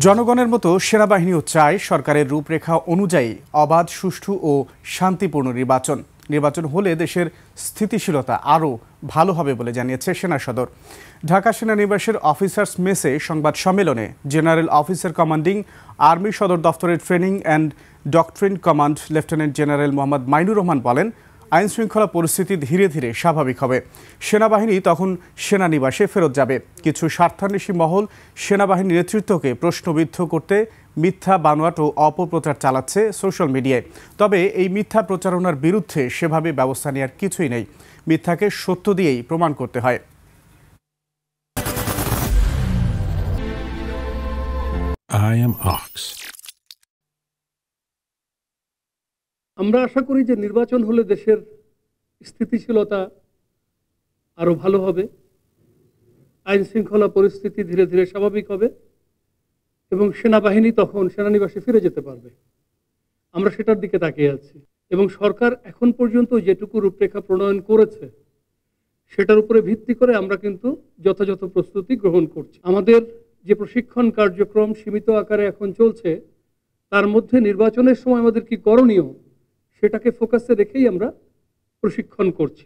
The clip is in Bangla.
জনগণের মতো সেনাবাহিনীও চায় সরকারের রূপরেখা অনুযায়ী অবাধ, সুষ্ঠু ও শান্তিপূর্ণ নির্বাচন হলে দেশের স্থিতিশীলতা আরও ভালো হবে বলে জানিয়েছে সেনা সদর। ঢাকা সেনানিবাসের অফিসার্স মেসে সংবাদ সম্মেলনে জেনারেল অফিসার কমান্ডিং আর্মি সদর দফতরের training and doctrine command lieutenant general Mohammad Mainur Rahman বলেন, আইন শৃঙ্খলা পরিস্থিতি ধীরে ধীরে স্বাভাবিক হবে। সেনাবাহিনী তখন সেনানিবাসে ফেরত যাবে। কিছু স্বার্থান্বেষী মহল সেনাবাহিনীর নেতৃত্বকে প্রশ্নবিদ্ধ করতে মিথ্যা, বানোয়াট ও অপপ্রচার চালাচ্ছে সোশ্যাল মিডিয়ায়। তবে এই মিথ্যা প্রচারণার বিরুদ্ধে সেভাবে ব্যবস্থা নেওয়ার কিছুই নেই। মিথ্যাকে সত্য দিয়েই প্রমাণ করতে হয়। I am Ox. আমরা আশা করি যে নির্বাচন হলে দেশের স্থিতিশীলতা আরো ভালো হবে, আইন শৃঙ্খলা পরিস্থিতি ধীরে ধীরে স্বাভাবিক হবে এবং সেনাবাহিনী তখন সেনানিবাসে ফিরে যেতে পারবে। আমরা সেটার দিকে তাকিয়ে আছি এবং সরকার এখন পর্যন্ত যেটুকু রূপরেখা প্রণয়ন করেছে সেটার উপরে ভিত্তি করে আমরা কিন্তু যথাযথ প্রস্তুতি গ্রহণ করছি। আমাদের যে প্রশিক্ষণ কার্যক্রম সীমিত আকারে এখন চলছে, তার মধ্যে নির্বাচনের সময় আমাদের কি করণীয় সেটাকে ফোকাসে রেখেই আমরা প্রশিক্ষণ করছি।